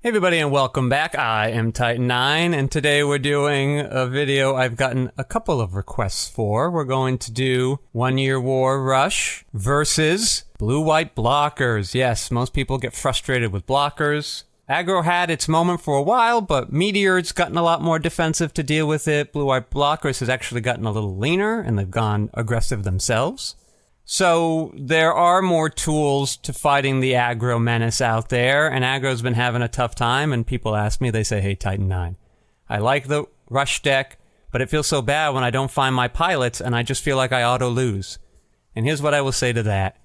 Hey everybody and welcome back. I am Titan9 and today we're doing a video I've gotten a couple of requests for. We're going to do 1 Year War Rush versus blue-white blockers. Yes, most people get frustrated with blockers. Aggro had its moment for a while, but Meteor's gotten a lot more defensive to deal with it. Blue-white blockers has actually gotten a little leaner and they've gone aggressive themselves. So there are more tools to fighting the aggro menace out there, and aggro's been having a tough time, and people ask me, they say, hey, Titan9, I like the rush deck, but it feels so bad when I don't find my pilots, and I just feel like I auto-lose. And here's what I will say to that.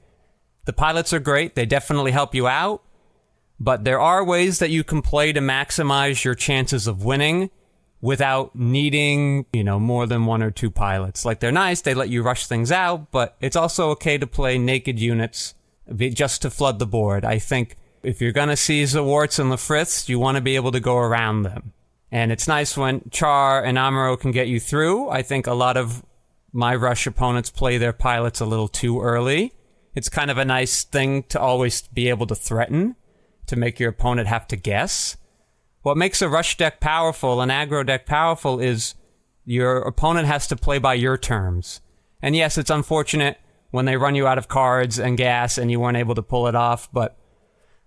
The pilots are great, they definitely help you out, but there are ways that you can play to maximize your chances of winning without needing, more than one or two pilots. Like, they're nice, they let you rush things out, but it's also okay to play naked units just to flood the board. I think if you're going to seize the warts and the friths, you want to be able to go around them. And it's nice when Char and Amuro can get you through. I think a lot of my rush opponents play their pilots a little too early. It's kind of a nice thing to always be able to threaten, to make your opponent have to guess. What makes a rush deck powerful, an aggro deck powerful, is your opponent has to play by your terms. And yes, it's unfortunate when they run you out of cards and gas and you weren't able to pull it off, but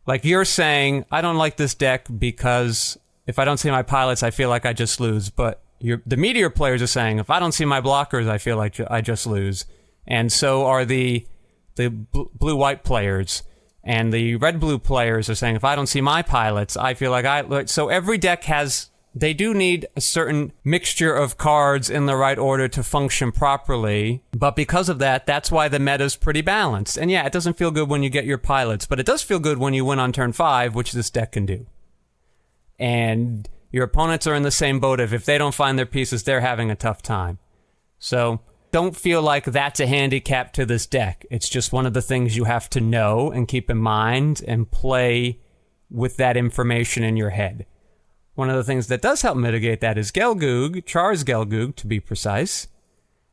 like you're saying, I don't like this deck because if I don't see my pilots, I feel like I just lose. But the Meteor players are saying, if I don't see my blockers, I feel like I just lose. And so are the blue-white players. And the red-blue players are saying, if I don't see my pilots, I feel like So every deck they do need a certain mixture of cards in the right order to function properly. But because of that, that's why the meta's pretty balanced. And yeah, it doesn't feel good when you get your pilots, but it does feel good when you win on turn 5, which this deck can do. And your opponents are in the same boat if they don't find their pieces, they're having a tough time. So don't feel like that's a handicap to this deck. It's just one of the things you have to know and keep in mind and play with that information in your head. One of the things that does help mitigate that is Gelgoog, Char's Gelgoog to be precise.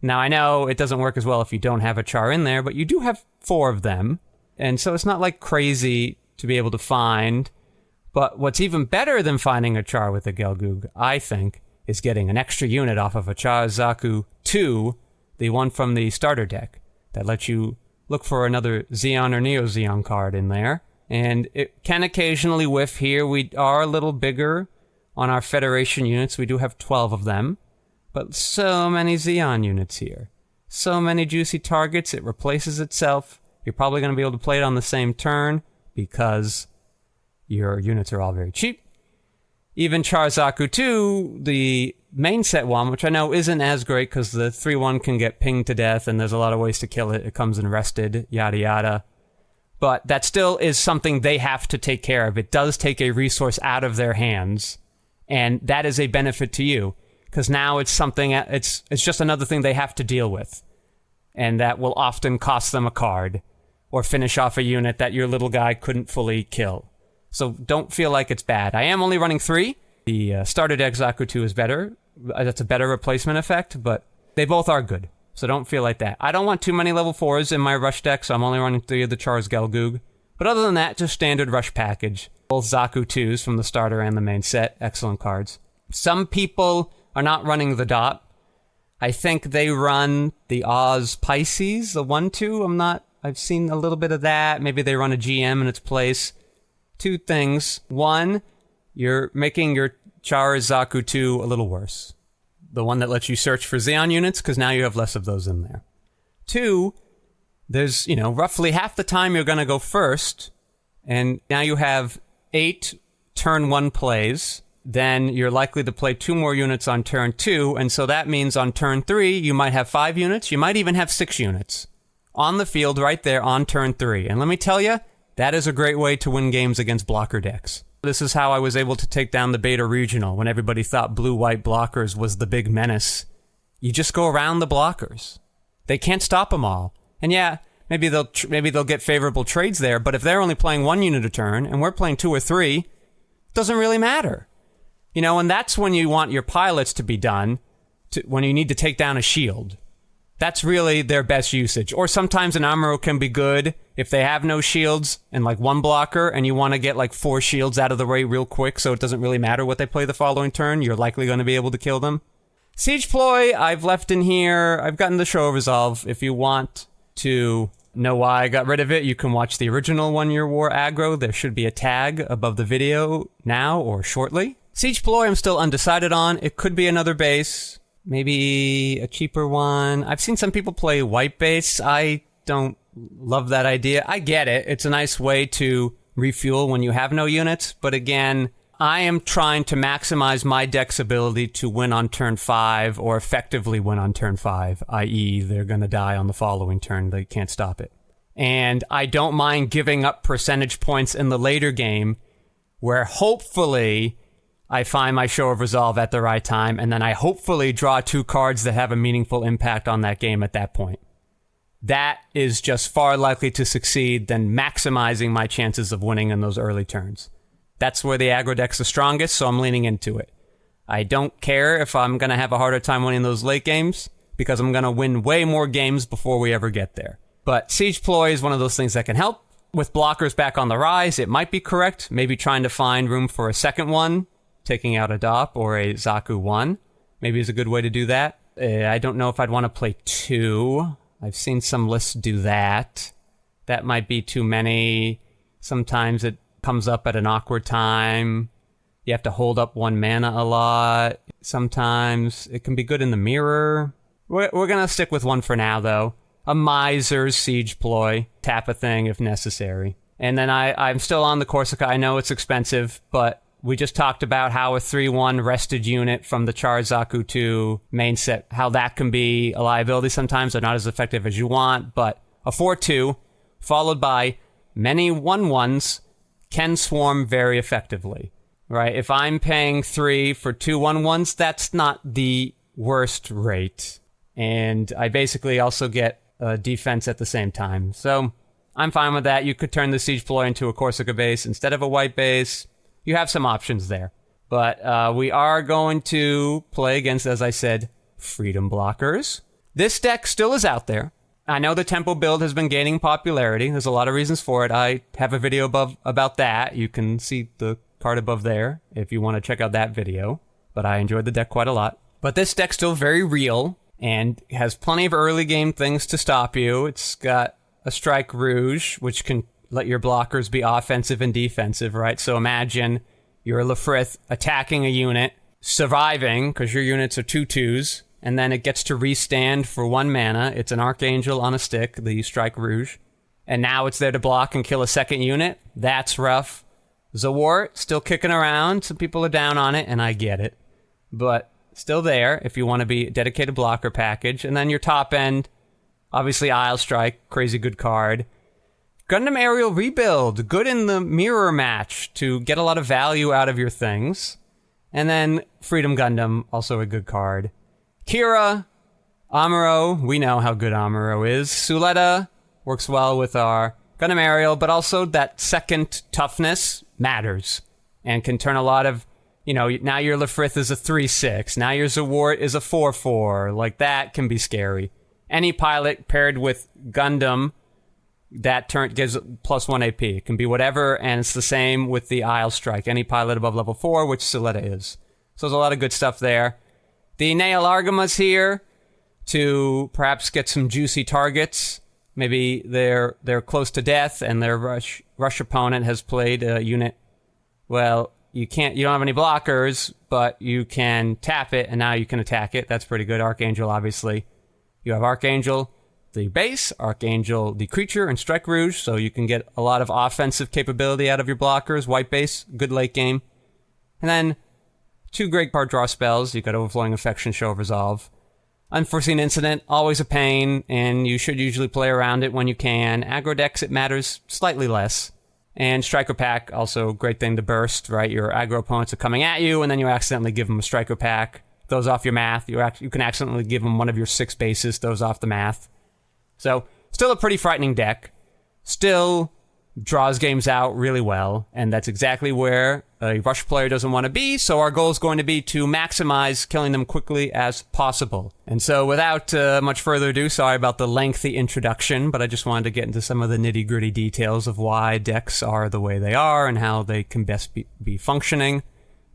Now I know it doesn't work as well if you don't have a Char in there, but you do have 4 of them. And so it's not like crazy to be able to find. But what's even better than finding a Char with a Gelgoog, I think, is getting an extra unit off of a Char Zaku 2, the one from the starter deck that lets you look for another Xeon or Neo Xeon card in there. And it can occasionally whiff here. We are a little bigger on our Federation units. We do have 12 of them. But so many Xeon units here. So many juicy targets. It replaces itself. You're probably going to be able to play it on the same turn because your units are all very cheap. Even Char Zaku 2, the main set one, which I know isn't as great because the 3-1 can get pinged to death and there's a lot of ways to kill it. It comes in rested, yada yada. But that still is something they have to take care of. It does take a resource out of their hands, and that is a benefit to you because now it's something, it's just another thing they have to deal with. And that will often cost them a card or finish off a unit that your little guy couldn't fully kill. So don't feel like it's bad. I am only running 3. The starter deck Zaku 2 is better. That's a better replacement effect, but they both are good. So don't feel like that. I don't want too many level 4s in my rush deck, so I'm only running 3 of the Char's Gelgoog. But other than that, just standard rush package. Both Zaku 2s from the starter and the main set. Excellent cards. Some people are not running the dot. I think they run the Oz Pisces, the 1-2. I've seen a little bit of that. Maybe they run a GM in its place. 2 things. 1, you're making your Char Zaku 2 a little worse. The one that lets you search for Xeon units, because now you have less of those in there. 2, there's, roughly half the time you're going to go first, and now you have 8 turn 1 plays. Then you're likely to play 2 more units on turn 2, and so that means on turn 3, you might have 5 units, you might even have 6 units on the field right there on turn 3. And let me tell you, that is a great way to win games against blocker decks. This is how I was able to take down the Beta Regional when everybody thought blue-white blockers was the big menace. You just go around the blockers. They can't stop them all. And yeah, maybe they'll get favorable trades there, but if they're only playing 1 unit a turn and we're playing 2 or 3, it doesn't really matter. And that's when you want your pilots to be done, when you need to take down a shield. That's really their best usage. Or sometimes an Amuro can be good if they have no shields and like one blocker and you want to get like 4 shields out of the way real quick so it doesn't really matter what they play the following turn. You're likely going to be able to kill them. Siege Ploy, I've left in here. I've gotten the show resolve. If you want to know why I got rid of it, you can watch the original One Year War aggro. There should be a tag above the video now or shortly. Siege Ploy, I'm still undecided on. It could be another base. Maybe a cheaper one. I've seen some people play white base. I don't love that idea. I get it. It's a nice way to refuel when you have no units. But again, I am trying to maximize my deck's ability to win on turn 5 or effectively win on turn 5, i.e. they're going to die on the following turn. They can't stop it. And I don't mind giving up percentage points in the later game where hopefully I find my Show of Resolve at the right time, and then I hopefully draw 2 cards that have a meaningful impact on that game at that point. That is just far likely to succeed than maximizing my chances of winning in those early turns. That's where the aggro deck's the strongest, so I'm leaning into it. I don't care if I'm going to have a harder time winning those late games, because I'm going to win way more games before we ever get there. But Siege Ploy is one of those things that can help. With blockers back on the rise, it might be correct. Maybe trying to find room for a second one, taking out a Dop or a Zaku 1. Maybe is a good way to do that. I don't know if I'd want to play 2. I've seen some lists do that. That might be too many. Sometimes it comes up at an awkward time. You have to hold up 1 mana a lot. Sometimes it can be good in the mirror. We're going to stick with 1 for now, though. A Miser's Siege Ploy. Tap a thing if necessary. And then I'm still on the Corsica. I know it's expensive, but we just talked about how a 3-1 rested unit from the Char Zaku 2 main set, how that can be a liability sometimes. They're not as effective as you want, but a 4-2 followed by many 1-1s can swarm very effectively, right? If I'm paying 3 for 2 1-1s, that's not the worst rate. And I basically also get defense at the same time. So I'm fine with that. You could turn the Siege Ploy into a Corsica base instead of a white base. You have some options there. But we are going to play against, as I said, Freedom blockers. This deck still is out there. I know the tempo build has been gaining popularity. There's a lot of reasons for it. I have a video about that. You can see the card above there if you want to check out that video. But I enjoyed the deck quite a lot. But this deck's still very real and has plenty of early game things to stop you. It's got a Strike Rouge, which can let your blockers be offensive and defensive, right? So imagine you're a Lefrith attacking a unit, surviving, because your units are 2/2s, and then it gets to restand for 1 mana. It's an Archangel on a stick, the Strike Rouge. And now it's there to block and kill a second unit. That's rough. Zawart, still kicking around. Some people are down on it, and I get it. But still there if you want to be a dedicated blocker package. And then your top end, obviously Isle Strike, crazy good card. Gundam Aerial Rebuild, good in the mirror match to get a lot of value out of your things. And then Freedom Gundam, also a good card. Kira, Amuro, we know how good Amuro is. Suletta works well with our Gundam Aerial, but also that second toughness matters and can turn a lot of, now your Lefrith is a 3/6, now your Zawart is a 4/4, like that can be scary. Any pilot paired with Gundam, that turn gives +1 AP. It can be whatever, and it's the same with the Isle Strike. Any pilot above level 4, which Suletta is. So there's a lot of good stuff there. The Nail Argama's here to perhaps get some juicy targets. Maybe they're close to death, and their rush opponent has played a unit. Well, you don't have any blockers, but you can tap it, and now you can attack it. That's pretty good. Archangel, obviously. You have Archangel, the base, Archangel, the creature, and Strike Rouge, so you can get a lot of offensive capability out of your blockers. White base, good late game. And then 2 great card draw spells. You got Overflowing Affection, Show of Resolve. Unforeseen Incident, always a pain, and you should usually play around it when you can. Aggro decks, it matters slightly less. And Striker Pack, also a great thing to burst, right? Your aggro opponents are coming at you, and then you accidentally give them a Striker Pack. Those off your math. You can accidentally give them one of your 6 bases, those off the math. So, still a pretty frightening deck. Still draws games out really well, and that's exactly where a rush player doesn't want to be, so our goal is going to be to maximize killing them quickly as possible. And so without much further ado, sorry about the lengthy introduction, but I just wanted to get into some of the nitty-gritty details of why decks are the way they are and how they can best be functioning.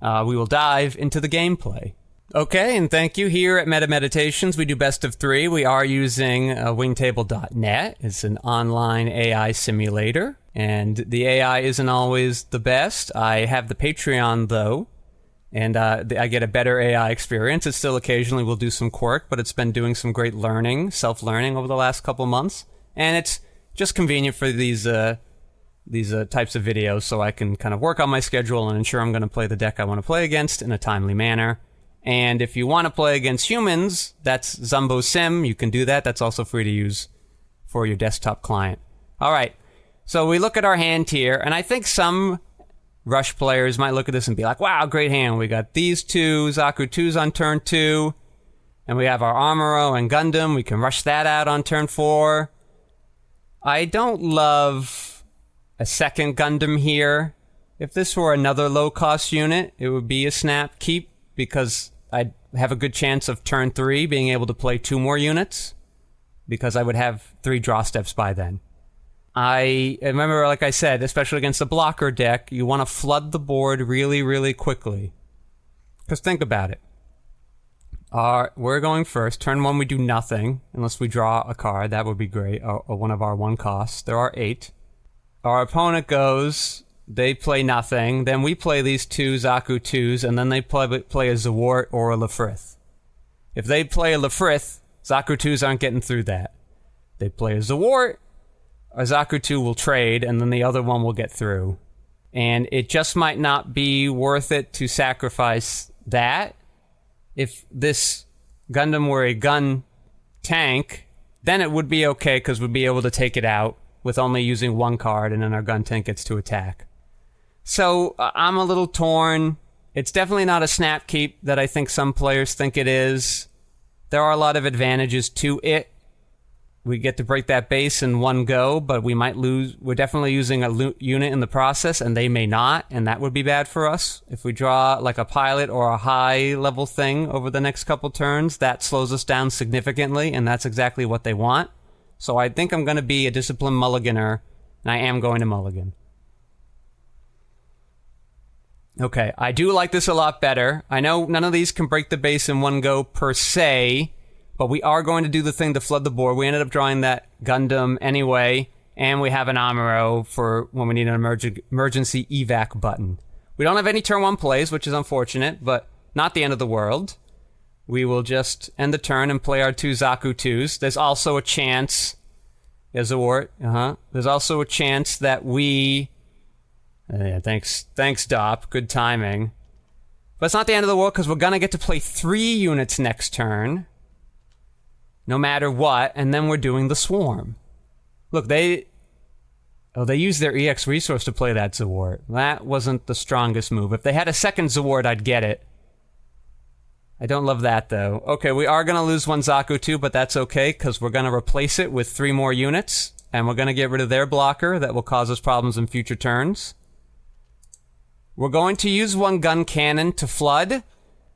We will dive into the gameplay. Okay, and thank you. Here at Meta Meditations, we do best of 3. We are using wingtable.net. It's an online AI simulator, and the AI isn't always the best. I have the Patreon, though, and I get a better AI experience. It still occasionally will do some quirk, but it's been doing some great learning, self-learning over the last couple months, and it's just convenient for these types of videos, so I can kind of work on my schedule and ensure I'm going to play the deck I want to play against in a timely manner. And if you want to play against humans, that's Zumbo Sim. You can do that. That's also free to use for your desktop client. All right. So we look at our hand here, and I think some Rush players might look at this and be like, wow, great hand. We got these two Zaku 2s on turn 2, and we have our Amuro and Gundam. We can rush that out on turn 4. I don't love a second Gundam here. If this were another low-cost unit, it would be a snap keep, because I'd have a good chance of turn 3 being able to play 2 more units, because I would have 3 draw steps by then. I remember, like I said, especially against a blocker deck, you want to flood the board really, really quickly. Because think about it. We're going first. Turn 1 we do nothing, unless we draw a card. That would be great, or one of our 1 costs. There are 8. Our opponent goes... They play nothing, then we play these 2 Zaku 2s, and then they play a Zawart or a Lefrith. If they play a Lefrith, Zaku 2s aren't getting through that. They play a Zawart, a Zaku 2 will trade, and then the other one will get through. And it just might not be worth it to sacrifice that. If this Gundam were a gun tank, then it would be okay, because we'd be able to take it out with only using 1 card, and then our gun tank gets to attack. So I'm a little torn. It's definitely not a snap keep that I think some players think it is. There are a lot of advantages to it. We get to break that base in 1 go, but we might lose. We're definitely using a unit in the process, and they may not, and that would be bad for us. If we draw like a pilot or a high-level thing over the next couple turns, that slows us down significantly, and that's exactly what they want. So I think I'm going to be a disciplined mulliganer, and I am going to mulligan. Okay, I do like this a lot better. I know none of these can break the base in 1 go per se, but we are going to do the thing to flood the board. We ended up drawing that Gundam anyway, and we have an Amuro for when we need an emergency evac button. We don't have any turn 1 plays, which is unfortunate, but not the end of the world. We will just end the turn and play our 2 Zaku 2s. There's also a chance... There's a wart. There's also a chance that we... Yeah, thanks, Dop. Good timing. But it's not the end of the world, because we're going to get to play 3 units next turn, no matter what, and then we're doing the Swarm. Look, they used their EX resource to play that Zawart. That wasn't the strongest move. If they had a second Zawart, I'd get it. I don't love that, though. Okay, we are going to lose 1 Zaku 2, but that's okay, because we're going to replace it with 3 more units, and we're going to get rid of their blocker. That will cause us problems in future turns. We're going to use 1 gun cannon to flood.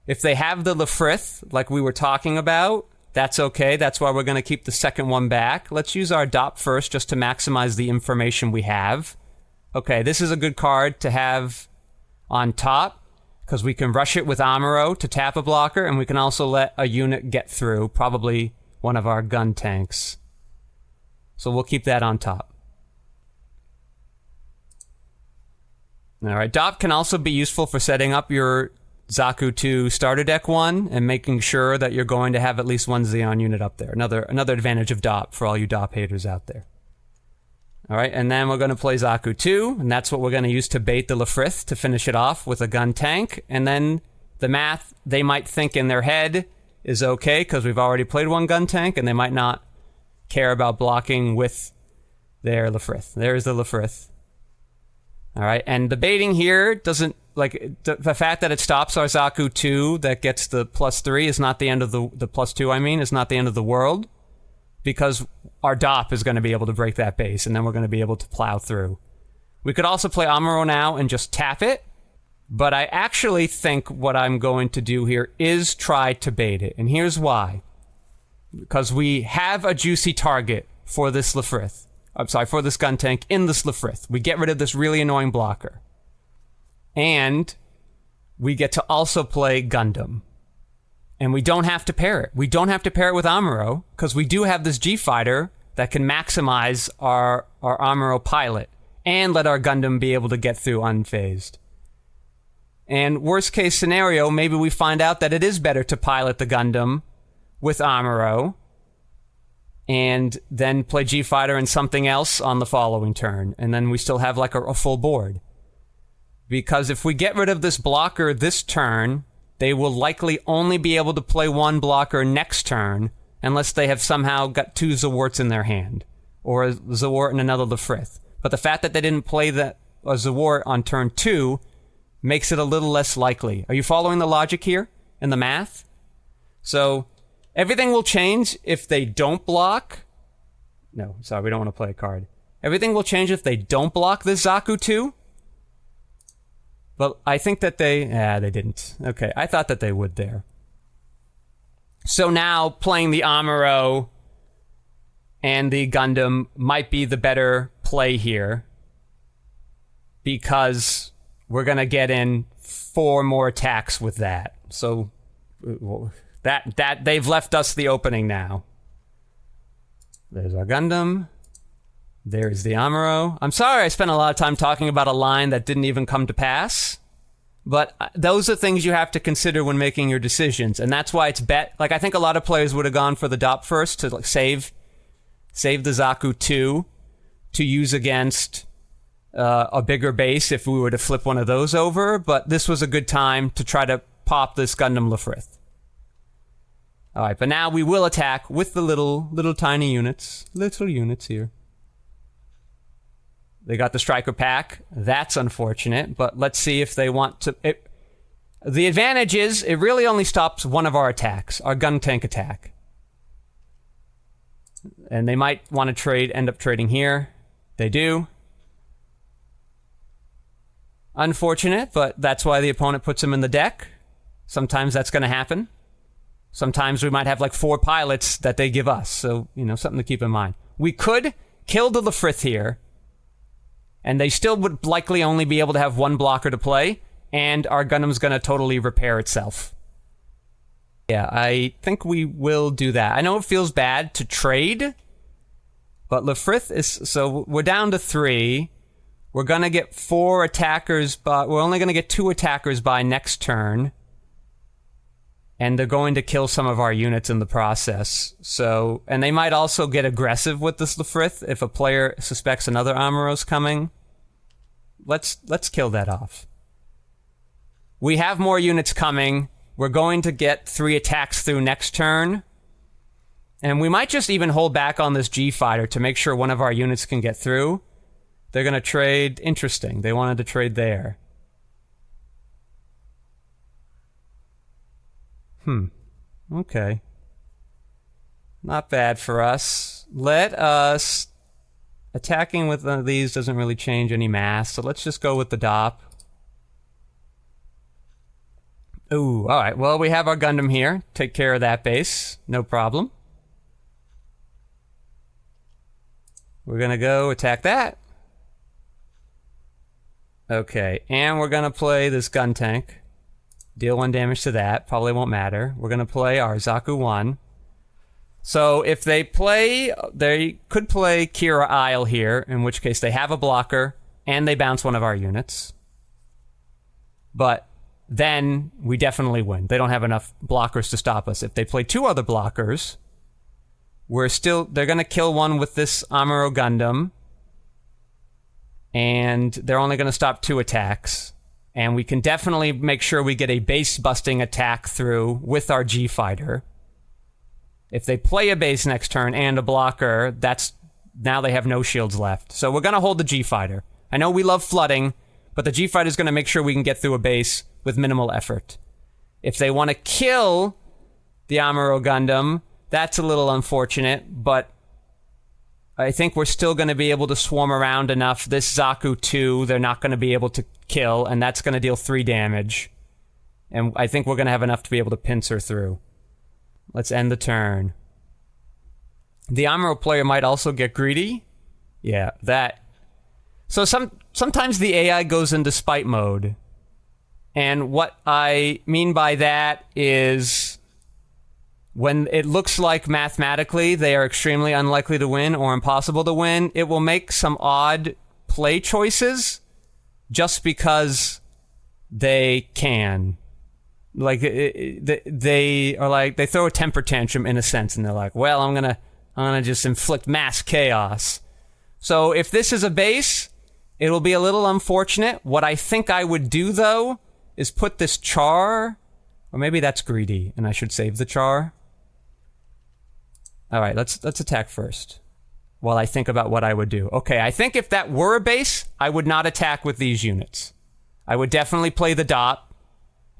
If they have the Lefrith, like we were talking about, that's okay. That's why we're going to keep the second one back. Let's use our DOP first, just to maximize the information we have. Okay, this is a good card to have on top, because we can rush it with Amuro to tap a blocker, and we can also let a unit get through, probably one of our gun tanks. So we'll keep that on top. Alright, DOP can also be useful for setting up your Zaku 2 starter deck 1 and making sure that you're going to have at least 1 Xeon unit up there. Another advantage of DOP for all you DOP haters out there. Alright, and then we're going to play Zaku 2, and that's what we're going to use to bait the Lefrith to finish it off with a gun tank. And then the math they might think in their head is okay, because we've already played 1 gun tank, and they might not care about blocking with their Lefrith. There's the Lefrith. Alright, and the baiting here doesn't, like, the fact that it stops our Zaku 2 that gets the +3 is not the end of the +2, I mean, is not the end of the world, because our DOP is going to be able to break that base, and then we're going to be able to plow through. We could also play Amuro now and just tap it. But I actually think what I'm going to do here is try to bait it. And here's why. Because we have a juicy target for this Lefrith. I'm sorry, for this gun tank in this Lefrith. We get rid of this really annoying blocker. And we get to also play Gundam. And we don't have to pair it. We don't have to pair it with Amuro, because we do have this G-Fighter that can maximize our Amuro pilot and let our Gundam be able to get through unfazed. And worst case scenario, maybe we find out that it is better to pilot the Gundam with Amuro and then play G-Fighter and something else on the following turn. And then we still have like a full board. Because if we get rid of this blocker this turn, they will likely only be able to play one blocker next turn unless they have somehow got two Zawarts in their hand or a Zawart and another Lefrith. But the fact that they didn't play a Zawart on turn 2 makes it a little less likely. Are you following the logic here in the math? So everything will change if they don't block. No, sorry, we don't want to play a card. Everything will change if they don't block this Zaku 2. But I think that they didn't. Okay, I thought that they would there. So now playing the Amuro and the Gundam might be the better play here, because we're going to get in 4 more attacks with that. So that they've left us the opening now. There's our Gundam. There's the Amuro. I'm sorry I spent a lot of time talking about a line that didn't even come to pass. But those are things you have to consider when making your decisions. And that's why it's like, I think a lot of players would have gone for the DOP first to like save the Zaku 2 to use against a bigger base if we were to flip one of those over. But this was a good time to try to pop this Gundam Lefrith. All right, but now we will attack with the little tiny units. Little units here. They got the Striker Pack. That's unfortunate, but let's see if they want to... The advantage is it really only stops one of our attacks, our gun tank attack. And they might want to end up trading here. They do. Unfortunate, but that's why the opponent puts them in the deck. Sometimes that's going to happen. Sometimes we might have like 4 pilots that they give us, so, something to keep in mind. We could kill the Lefrith here, and they still would likely only be able to have 1 blocker to play, and our Gundam's going to totally repair itself. Yeah, I think we will do that. I know it feels bad to trade, but Lefrith is... So we're down to 3. We're going to get 4 attackers, but we're only going to get 2 attackers by next turn. And they're going to kill some of our units in the process. So, and they might also get aggressive with this Lefrith if a player suspects another Amuro's coming. Let's kill that off. We have more units coming. We're going to get 3 attacks through next turn. And we might just even hold back on this G-Fighter to make sure one of our units can get through. They're going to trade... Interesting. They wanted to trade there. Okay. Not bad for us. Let us... Attacking with one of these doesn't really change any mass, so let's just go with the DOP. Ooh, alright. Well, we have our Gundam here. Take care of that base. No problem. We're gonna go attack that. Okay, and we're gonna play this gun tank. Deal 1 damage to that. Probably won't matter. We're gonna play our Zaku 1. So if they could play Kira Isle here, in which case they have a blocker, and they bounce one of our units. But then we definitely win. They don't have enough blockers to stop us. If they play 2 other blockers, they're gonna kill one with this Amuro Gundam, and they're only gonna stop 2 attacks. And we can definitely make sure we get a base-busting attack through with our G-Fighter. If they play a base next turn and a blocker, now they have no shields left. So we're going to hold the G-Fighter. I know we love flooding, but the G-Fighter is going to make sure we can get through a base with minimal effort. If they want to kill the Amuro Gundam, that's a little unfortunate, but I think we're still going to be able to swarm around enough. This Zaku 2, they're not going to be able to kill, and that's going to deal 3 damage. And I think we're going to have enough to be able to pincer through. Let's end the turn. The Amuro player might also get greedy. Yeah, that. So sometimes the AI goes into spite mode. And what I mean by that is when it looks like mathematically they are extremely unlikely to win or impossible to win, it will make some odd play choices just because they can. Like, they are like, they throw a temper tantrum in a sense, and they're like, well, I'm gonna just inflict mass chaos. So if this is a base, it'll be a little unfortunate. What I think I would do, though, is put this Char, or maybe that's greedy, and I should save the Char. All right, let's attack first, while I think about what I would do. Okay, I think if that were a base, I would not attack with these units. I would definitely play the Dot,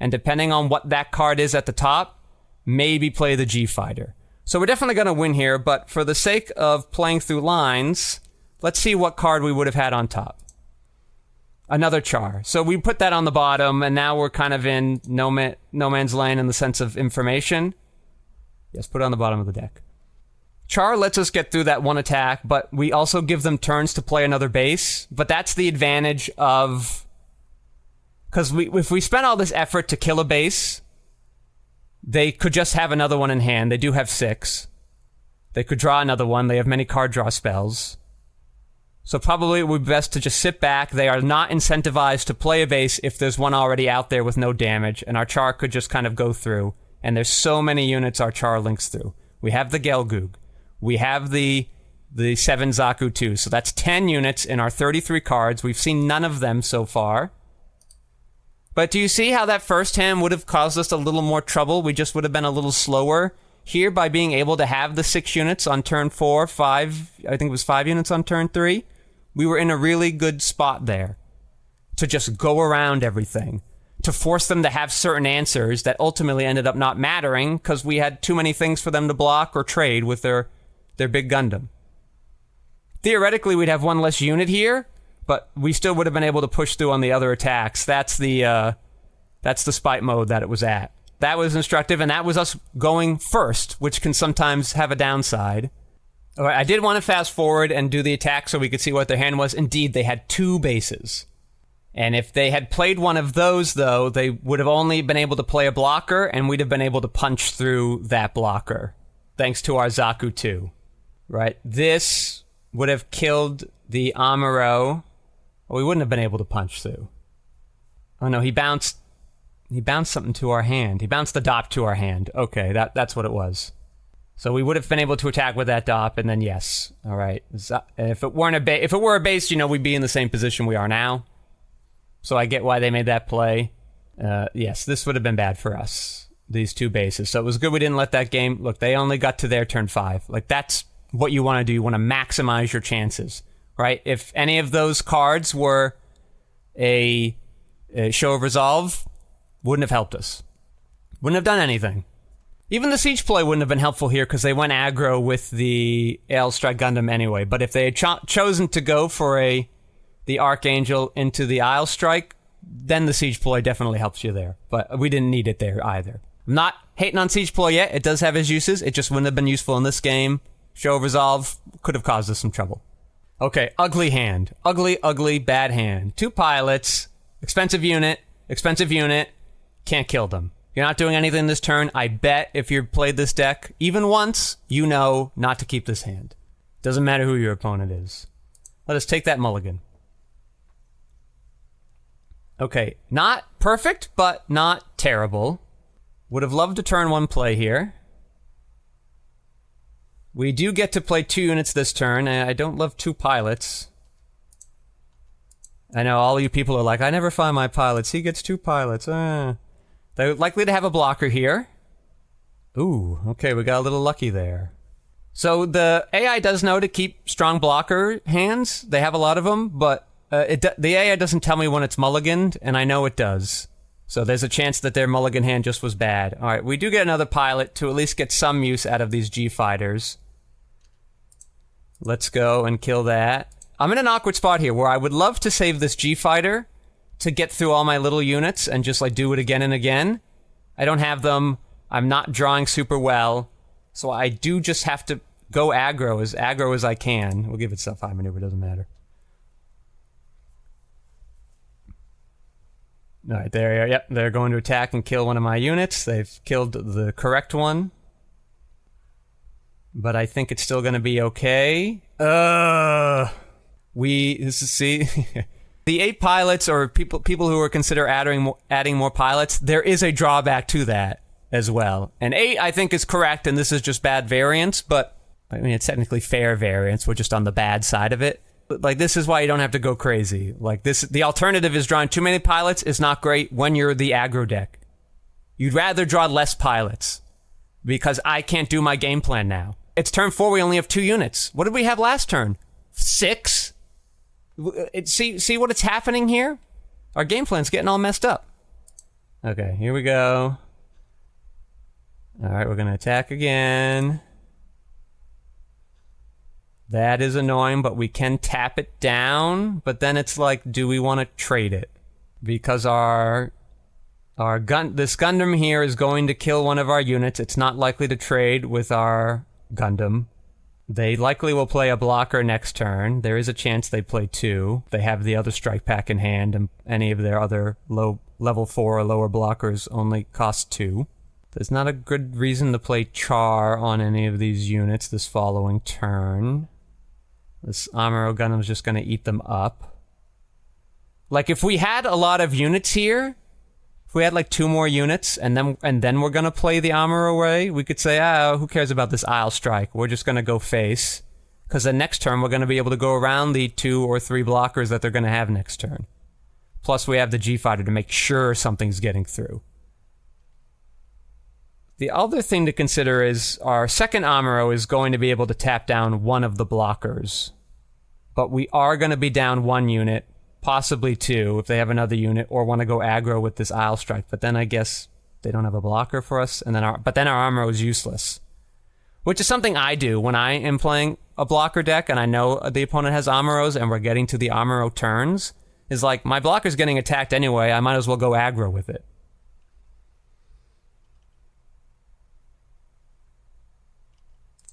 and depending on what that card is at the top, maybe play the G-Fighter. So we're definitely going to win here, but for the sake of playing through lines, let's see what card we would have had on top. Another Char. So we put that on the bottom, and now we're kind of in no man's land in the sense of information. Yes, put it on the bottom of the deck. Char lets us get through that one attack, but we also give them turns to play another base. But that's the advantage of... Because if we spent all this effort to kill a base, they could just have another one in hand. They do have 6. They could draw another one. They have many card draw spells. So probably it would be best to just sit back. They are not incentivized to play a base if there's one already out there with no damage, and our Char could just kind of go through. And there's so many units our Char links through. We have the Gelgoog. We have the 7 Zaku 2. So that's 10 units in our 33 cards. We've seen none of them so far. But do you see how that first hand would have caused us a little more trouble? We just would have been a little slower here by being able to have the 6 units on turn 4, 5, I think it was 5 units on turn 3. We were in a really good spot there to just go around everything, to force them to have certain answers that ultimately ended up not mattering because we had too many things for them to block or trade with their big Gundam. Theoretically, we'd have one less unit here, but we still would have been able to push through on the other attacks. That's the spite mode that it was at. That was instructive, and that was us going first, which can sometimes have a downside. All right, I did want to fast forward and do the attack so we could see what their hand was. Indeed, they had 2 bases. And if they had played one of those, though, they would have only been able to play a blocker, and we'd have been able to punch through that blocker, thanks to our Zaku 2. Right? This would have killed the Amuro. Well, we wouldn't have been able to punch through. Oh no, he bounced something to our hand. He bounced the Dop to our hand. Okay, that's what it was. So we would have been able to attack with that Dop, and then yes. All right. If it were a base, we'd be in the same position we are now. So I get why they made that play. Yes, this would have been bad for us. These 2 bases. So it was good we didn't let that game... Look, they only got to their turn 5. Like, that's what you want to do. You want to maximize your chances. Right? If any of those cards were a show of resolve, wouldn't have helped us. Wouldn't have done anything. Even the siege play wouldn't have been helpful here because they went aggro with the AL Strike Gundam anyway. But if they had chosen to go for the Archangel into the Isle Strike, then the siege ploy definitely helps you there. But we didn't need it there either. I'm not hating on siege ploy yet. It does have its uses. It just wouldn't have been useful in this game. Show of resolve could have caused us some trouble. Okay, ugly hand. Ugly, ugly, bad hand. 2 pilots. Expensive unit. Can't kill them. You're not doing anything this turn. I bet if you played this deck even once, you know not to keep this hand. Doesn't matter who your opponent is. Let us take that mulligan. Okay, not perfect, but not terrible. Would have loved to turn 1 play here. We do get to play 2 units this turn, and I don't love 2 pilots. I know all you people are like, I never find my pilots. He gets 2 pilots. They're likely to have a blocker here. Ooh, okay, we got a little lucky there. So the AI does know to keep strong blocker hands. They have a lot of them, but the AI doesn't tell me when it's mulliganed, and I know it does. So there's a chance that their mulligan hand just was bad. All right, we do get another pilot to at least get some use out of these G-Fighters. Let's go and kill that. I'm in an awkward spot here where I would love to save this G-Fighter to get through all my little units and just like do it again and again. I don't have them. I'm not drawing super well. So I do just have to go aggro as I can. We'll give it self-high maneuver, doesn't matter. All right, there. Yep, they're going to attack and kill one of my units. They've killed the correct one. But I think it's still going to be okay. See, the 8 pilots or people who are consider adding more pilots, there is a drawback to that as well. And 8, I think, is correct, and this is just bad variance, but I mean, it's technically fair variance. We're just on the bad side of it. Like, this is why you don't have to go crazy. Like, the alternative is drawing too many pilots is not great when you're the aggro deck. You'd rather draw less pilots because I can't do my game plan now. It's turn 4, we only have 2 units. What did we have last turn? 6? See what it's happening here? Our game plan's getting all messed up. Okay, here we go. Alright, we're gonna attack again. That is annoying, but we can tap it down. But then it's like, do we want to trade it? Because this Gundam here is going to kill one of our units. It's not likely to trade with our Gundam. They likely will play a blocker next turn. There is a chance they play 2. They have the other strike pack in hand, and any of their other level 4 or lower blockers only cost 2. There's not a good reason to play Char on any of these units this following turn. This Amuro Gundam is just going to eat them up. Like, if we had a lot of units here, if we had like 2 more units, and then we're going to play the Amuro way, we could say, who cares about this Isle Strike? We're just going to go face. Because then next turn, we're going to be able to go around the 2 or 3 blockers that they're going to have next turn. Plus, we have the G-Fighter to make sure something's getting through. The other thing to consider is our second Amuro is going to be able to tap down one of the blockers. But we are going to be down 1 unit, possibly 2 if they have another unit, or want to go aggro with this Isle Strike. But then I guess they don't have a blocker for us, and then our Amuro is useless. Which is something I do when I am playing a blocker deck and I know the opponent has Amuros and we're getting to the Amuro turns, is like, my blocker's getting attacked anyway, I might as well go aggro with it.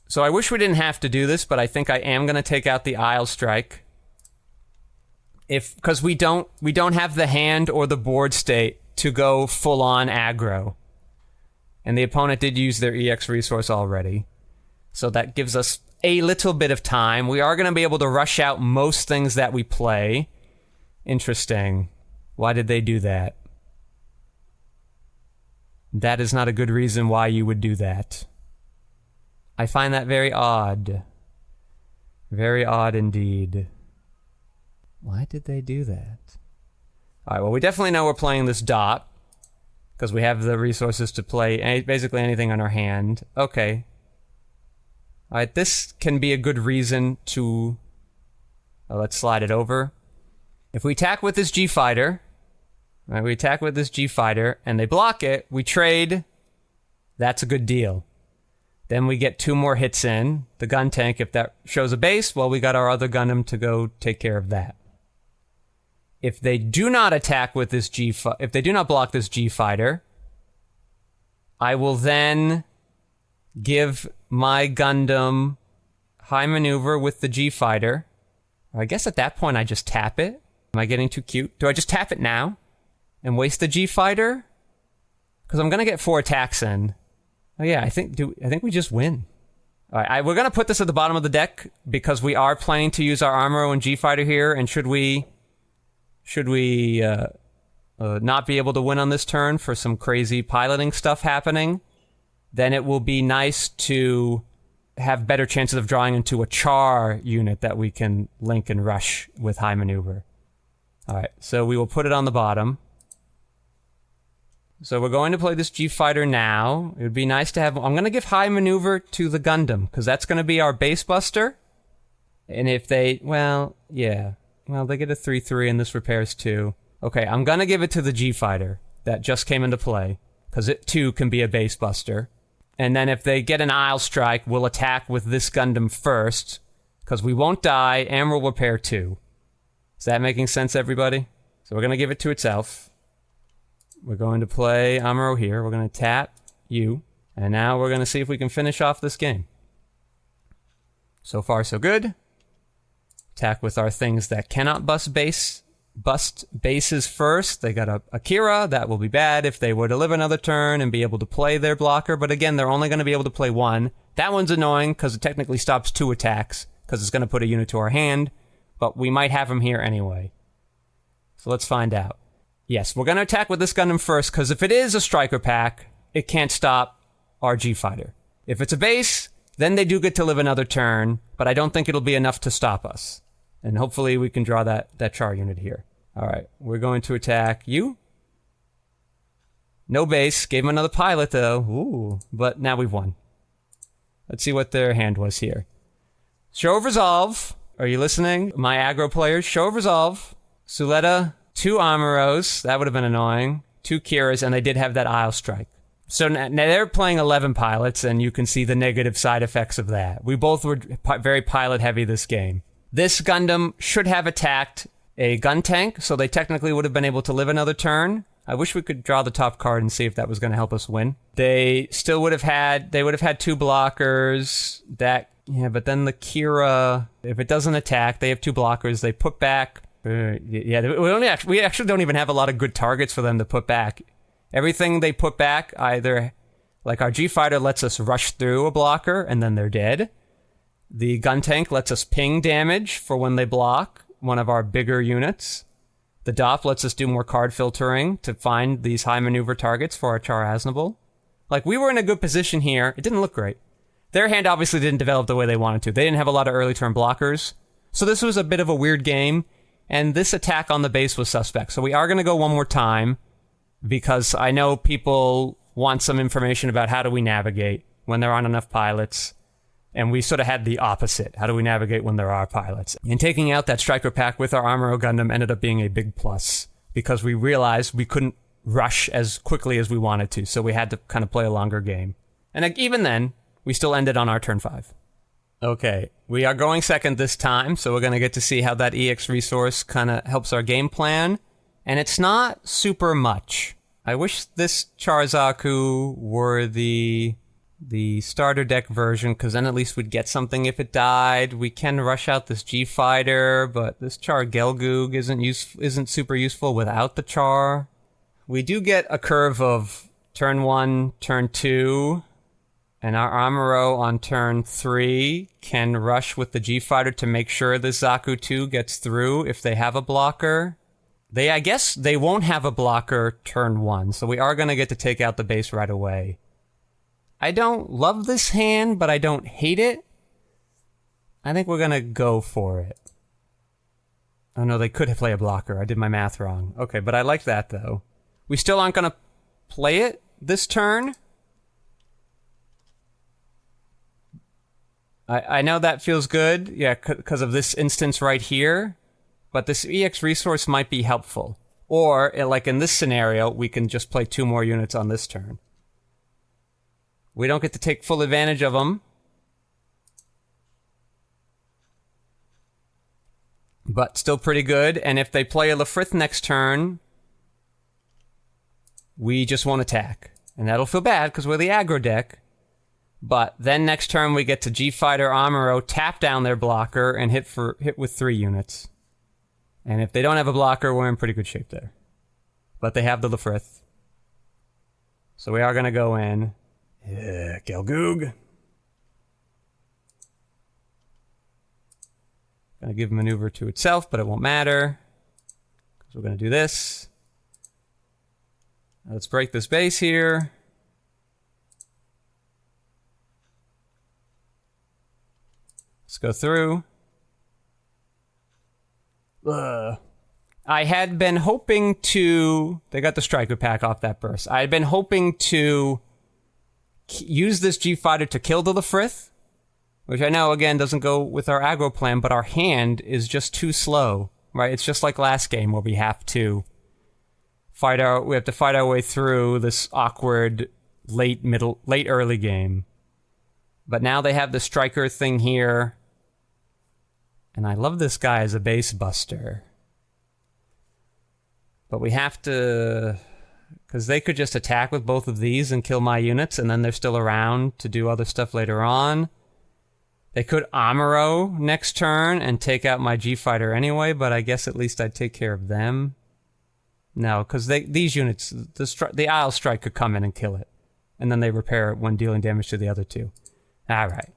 So I wish we didn't have to do this, but I think I am going to take out the Isle Strike. Because we don't have the hand or the board state to go full-on aggro. And the opponent did use their EX resource already. So that gives us a little bit of time. We are going to be able to rush out most things that we play. Interesting. Why did they do that? That is not a good reason why you would do that. I find that very odd. Very odd indeed. Why did they do that? Alright, well, we definitely know we're playing this dot, because we have the resources to play basically anything on our hand. Okay. Alright, this can be a good reason to... let's slide it over. If we attack with this G-Fighter, right, we attack with this G-Fighter, and they block it, we trade. That's a good deal. Then we get 2 more hits in. The gun tank, if that shows a base, well, we got our other Gundam to go take care of that. If they do not attack with this if they do not block this G-Fighter, I will then give my Gundam high maneuver with the G-Fighter. I guess at that point I just tap it. Am I getting too cute? Do I just tap it now and waste the G-Fighter? Because I'm going to get 4 attacks in. Oh yeah, I think we just win. All right, we're going to put this at the bottom of the deck because we are planning to use our Amuro and G-Fighter here, and should we not be able to win on this turn for some crazy piloting stuff happening, then it will be nice to have better chances of drawing into a Char unit that we can link and rush with high maneuver. All right, so we will put it on the bottom. So we're going to play this G-Fighter now. It would be nice to have... I'm going to give high maneuver to the Gundam, because that's going to be our base buster. And if they... Well, yeah. Well, they get a 3-3 and this repairs 2. Okay, I'm going to give it to the G-Fighter that just came into play, because it too can be a base buster. And then if they get an Isle Strike, we'll attack with this Gundam first, because we won't die and we'll repair 2. Is that making sense, everybody? So we're going to give it to itself. We're going to play Amuro here. We're going to tap you. And now we're going to see if we can finish off this game. So far, so good. Attack with our things that cannot bust bases first. They got a Akira. That will be bad if they were to live another turn and be able to play their blocker. But again, they're only going to be able to play 1. That one's annoying because it technically stops 2 attacks because it's going to put a unit to our hand. But we might have him here anyway. So let's find out. Yes, we're going to attack with this Gundam first because if it is a striker pack, it can't stop our G-Fighter. If it's a base, then they do get to live another turn, but I don't think it'll be enough to stop us. And hopefully we can draw that Char unit here. All right, we're going to attack you. No base. Gave him another pilot, though. Ooh, but now we've won. Let's see what their hand was here. Show of Resolve. Are you listening? My aggro players. Show of Resolve. Suletta, 2 Amuros. That would have been annoying. 2 Kiras, and they did have that Isle Strike. So now they're playing 11 pilots, and you can see the negative side effects of that. We both were very pilot-heavy this game. This Gundam should have attacked a gun tank, so they technically would have been able to live another turn. I wish we could draw the top card and see if that was going to help us win. They still would have had 2 blockers. But then the Kira, if it doesn't attack, they have 2 blockers. They put back. We actually don't even have a lot of good targets for them to put back. Everything they put back, either, like our G-Fighter lets us rush through a blocker and then they're dead. The gun tank lets us ping damage for when they block one of our bigger units. The DOP lets us do more card filtering to find these high maneuver targets for our Char Aznable. Like, we were in a good position here. It didn't look great. Their hand obviously didn't develop the way they wanted to. They didn't have a lot of early turn blockers. So this was a bit of a weird game. And this attack on the base was suspect. So we are going to go one more time, because I know people want some information about how do we navigate when there aren't enough pilots. And we sort of had the opposite. How do we navigate when there are pilots? And taking out that striker pack with our Amuro Gundam ended up being a big plus, because we realized we couldn't rush as quickly as we wanted to. So we had to kind of play a longer game. And even then, we still ended on our turn 5. Okay, we are going second this time, so we're going to get to see how that EX resource kind of helps our game plan. And it's not super much. I wish this Charzaku were the starter deck version, because then at least we'd get something if it died. We can rush out this G-Fighter, but this Char Gelgoog isn't super useful without the Char. We do get a curve of turn 1, turn 2, and our Amuro on turn 3 can rush with the G-Fighter to make sure this Zaku 2 gets through if they have a blocker. I guess they won't have a blocker turn 1, so we are going to get to take out the base right away. I don't love this hand, but I don't hate it. I think we're going to go for it. Oh no, they could play a blocker. I did my math wrong. Okay, but I like that, though. We still aren't going to play it this turn. I know that feels good, yeah, because of this instance right here. But this EX resource might be helpful. Or, like in this scenario, we can just play 2 more units on this turn. We don't get to take full advantage of them. But still pretty good. And if they play a Lafrith next turn, we just won't attack. And that'll feel bad because we're the aggro deck. But then next turn we get to G-Fighter Amuro, tap down their blocker, and hit with 3 units. And if they don't have a blocker, we're in pretty good shape there. But they have the Lafrith. So we are going to go in. Yeah, Gelgoog. Gonna give maneuver to itself, but it won't matter. Because we're gonna do this. Now let's break this base here. Let's go through. I had been hoping to... They got the striker pack off that burst. I had been hoping to use this G-Fighter to kill the Lafrith, which I know, again, doesn't go with our aggro plan, but our hand is just too slow, right? It's just like last game where we have to fight our way through this awkward late early game. But now they have the striker thing here. And I love this guy as a base buster. But we have to... Because they could just attack with both of these and kill my units, and then they're still around to do other stuff later on. They could Amuro next turn and take out my G-Fighter anyway, but I guess at least I'd take care of them. No, because these units, the Isle Strike could come in and kill it. And then they repair it when dealing damage to the other two. Alright.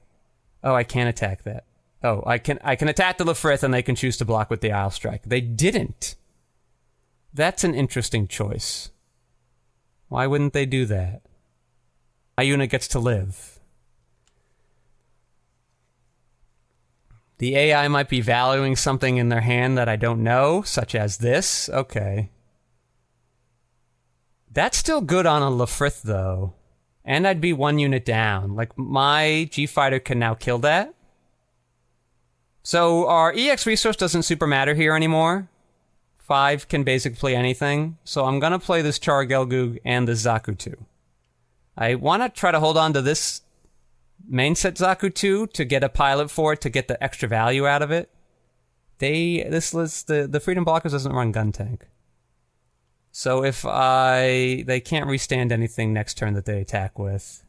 Oh, I can't attack that. Oh, I can attack the Lefrith and they can choose to block with the Isle Strike. They didn't. That's an interesting choice. Why wouldn't they do that? My unit gets to live. The AI might be valuing something in their hand that I don't know, such as this. Okay. That's still good on a Lefrith, though. And I'd be one unit down. Like, my G-Fighter can now kill that. So our EX resource doesn't super matter here anymore. 5 can basically play anything. So I'm going to play this Char Gelgoog and this Zaku 2. I want to try to hold on to this main set Zaku 2 to get a pilot for it, to get the extra value out of it. The Freedom Blockers doesn't run gun tank. So if they can't restand anything next turn that they attack with.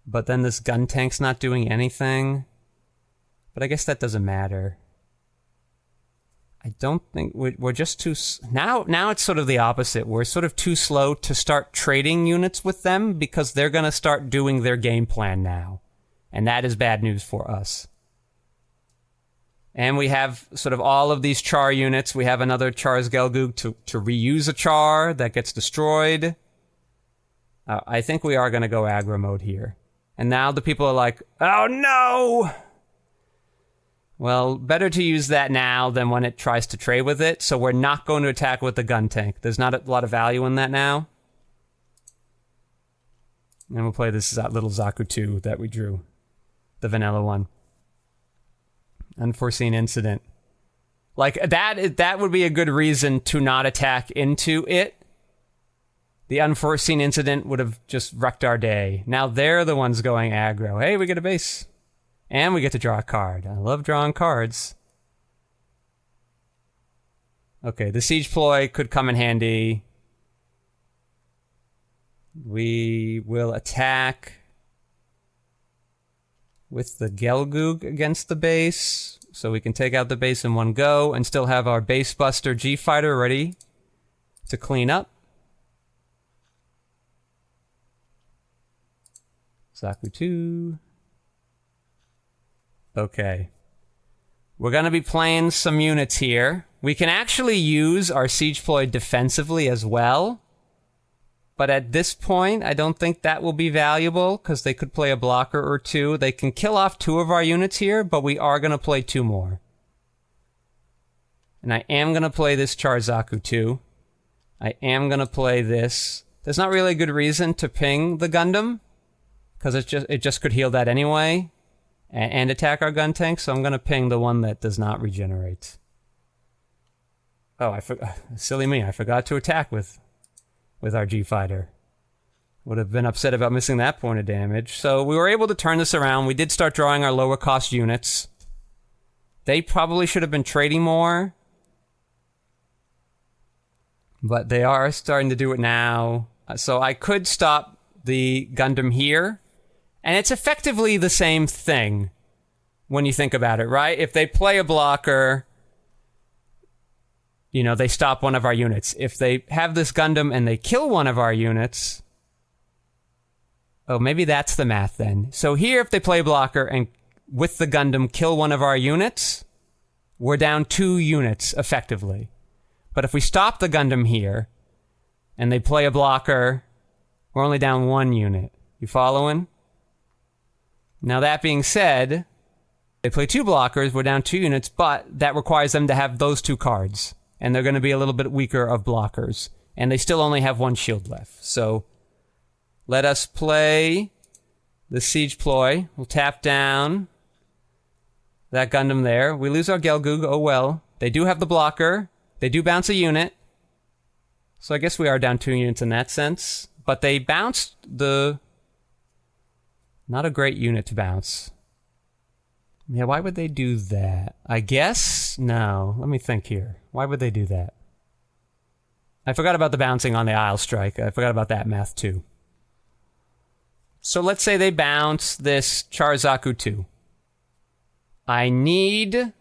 But then this gun tank's not doing anything. But I guess that doesn't matter. I don't think we're just too... Now it's sort of the opposite. We're sort of too slow to start trading units with them because they're going to start doing their game plan now. And that is bad news for us. And we have sort of all of these Char units. We have another Char's Gelgoog to reuse a Char that gets destroyed. I think we are going to go aggro mode here. And now the people are like, oh no! Well, better to use that now than when it tries to trade with it, so we're not going to attack with the gun tank. There's not a lot of value in that now. And we'll play this little Zaku 2 that we drew. The vanilla one. Unforeseen incident. Like, that would be a good reason to not attack into it. The unforeseen incident would have just wrecked our day. Now they're the ones going aggro. Hey, we get a base. And we get to draw a card. I love drawing cards. Okay, the Siege Ploy could come in handy. We will attack with the Gelgoog against the base. So we can take out the base in one go and still have our Base Buster G-Fighter ready to clean up. Zaku 2. Okay. We're going to be playing some units here. We can actually use our Siege Ploy defensively as well. But at this point, I don't think that will be valuable, because they could play a blocker or two. They can kill off 2 of our units here, but we are going to play 2 more. And I am going to play this Char Zaku 2. I am going to play this. There's not really a good reason to ping the Gundam, because it just could heal that anyway. And attack our gun tank, so I'm going to ping the one that does not regenerate. Oh, silly me, I forgot to attack with our G-Fighter. Would have been upset about missing that point of damage. So we were able to turn this around. We did start drawing our lower cost units. They probably should have been trading more. But they are starting to do it now. So I could stop the Gundam here. And it's effectively the same thing when you think about it, right? If they play a blocker, you know, they stop one of our units. If they have this Gundam and they kill one of our units... Oh, maybe that's the math then. So here, if they play a blocker and with the Gundam kill one of our units, we're down 2 units, effectively. But if we stop the Gundam here and they play a blocker, we're only down 1 unit. You following? Now, that being said, they play 2 blockers, we're down 2 units, but that requires them to have those 2 cards. And they're going to be a little bit weaker of blockers. And they still only have 1 shield left. So, let us play the Siege Ploy. We'll tap down that Gundam there. We lose our Gelgoog, oh well. They do have the blocker. They do bounce a unit. So I guess we are down 2 units in that sense. But they bounced the... Not a great unit to bounce. Yeah, why would they do that? I guess? No. Let me think here. Why would they do that? I forgot about the bouncing on the Isle Strike. I forgot about that math too. So let's say they bounce this Char Zaku 2. I need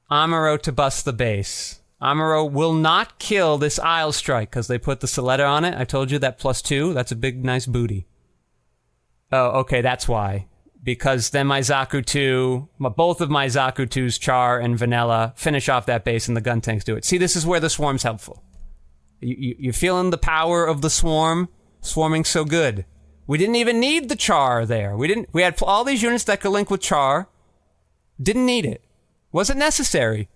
Amuro to bust the base. Amuro will not kill this Isle Strike because they put the Soletta on it. I told you that +2. That's a big, nice booty. Oh, okay, that's why. Because then my Zaku 2, both of my Zaku 2s, Char and Vanilla, finish off that base and the gun tanks do it. See, this is where the swarm's helpful. You're feeling the power of the swarm? Swarming so good. We didn't even need the Char there. We had all these units that could link with Char. Didn't need it. Wasn't necessary.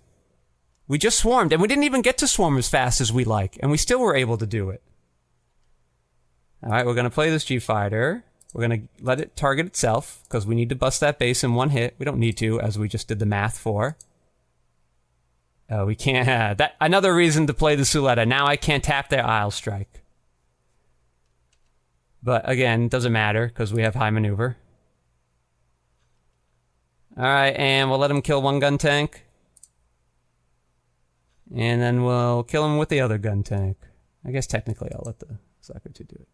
We just swarmed, and we didn't even get to swarm as fast as we like, and we still were able to do it. Alright, we're gonna play this G-Fighter. We're going to let it target itself, because we need to bust that base in one hit. We don't need to, as we just did the math for. We can't... another reason to play the Suletta. Now I can't tap their Isle Strike. But, again, doesn't matter, because we have high maneuver. Alright, and we'll let him kill one gun tank. And then we'll kill him with the other gun tank. I guess technically I'll let the Zaku 2 do it.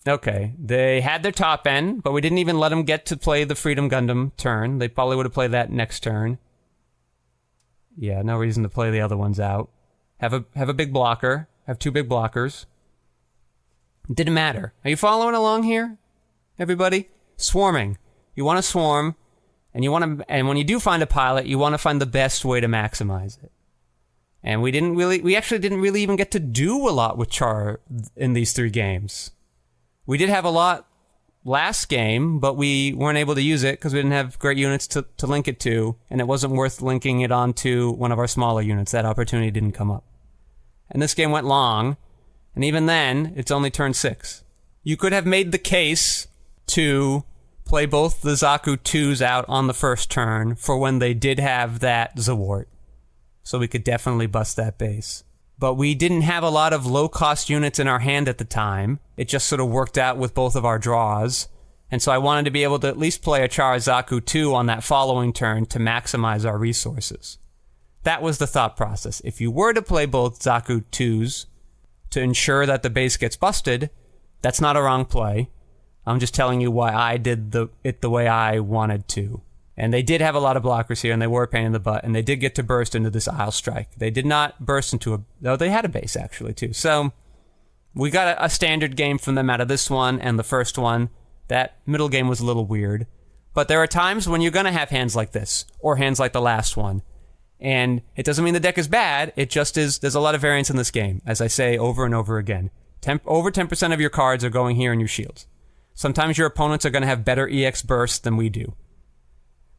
Okay, they had their top end, but we didn't even let them get to play the Freedom Gundam turn. They probably would have played that next turn. Yeah, no reason to play the other ones out. Have a big blocker. Have 2 big blockers. It didn't matter. Are you following along here, everybody? Swarming. You want to swarm, and when you do find a pilot, you want to find the best way to maximize it. And we actually didn't really even get to do a lot with Char in these 3 games. We did have a lot last game, but we weren't able to use it because we didn't have great units to link it to, and it wasn't worth linking it onto one of our smaller units. That opportunity didn't come up. And this game went long, and even then, it's only turn 6. You could have made the case to play both the Zaku 2s out on the first turn for when they did have that Zawart, so we could definitely bust that base. But we didn't have a lot of low-cost units in our hand at the time. It just sort of worked out with both of our draws. And so I wanted to be able to at least play a Char Zaku 2 on that following turn to maximize our resources. That was the thought process. If you were to play both Zaku 2s to ensure that the base gets busted, that's not a wrong play. I'm just telling you why I did it the way I wanted to. And they did have a lot of blockers here, and they were a pain in the butt, and they did get to burst into this Isle Strike. They did not burst into though they had a base, actually, too. So, we got a standard game from them out of this one and the first one. That middle game was a little weird. But there are times when you're going to have hands like this, or hands like the last one. And it doesn't mean the deck is bad, it just is, there's a lot of variance in this game, as I say over and over again. Over 10% of your cards are going here in your shields. Sometimes your opponents are going to have better EX bursts than we do.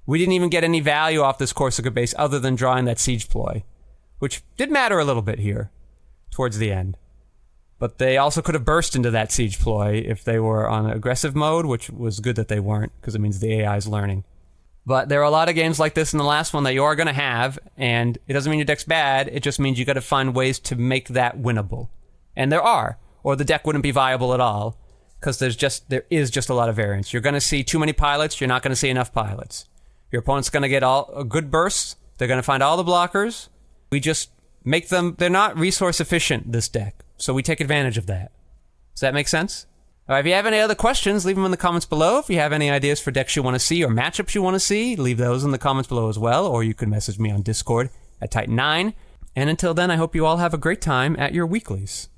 We didn't even get any value off this Corsica base other than drawing that siege ploy, which did matter a little bit here towards the end. But they also could have burst into that siege ploy if they were on aggressive mode, which was good that they weren't, because it means the AI is learning. But there are a lot of games like this in the last one that you are going to have, and it doesn't mean your deck's bad, it just means you got to find ways to make that winnable. And there are, or the deck wouldn't be viable at all, because there is just a lot of variance. You're going to see too many pilots, you're not going to see enough pilots. Your opponent's going to get a good burst. They're going to find all the blockers. We just make them... They're not resource efficient, this deck. So we take advantage of that. Does that make sense? All right, if you have any other questions, leave them in the comments below. If you have any ideas for decks you want to see or matchups you want to see, leave those in the comments below as well. Or you can message me on Discord at Titan9. And until then, I hope you all have a great time at your weeklies.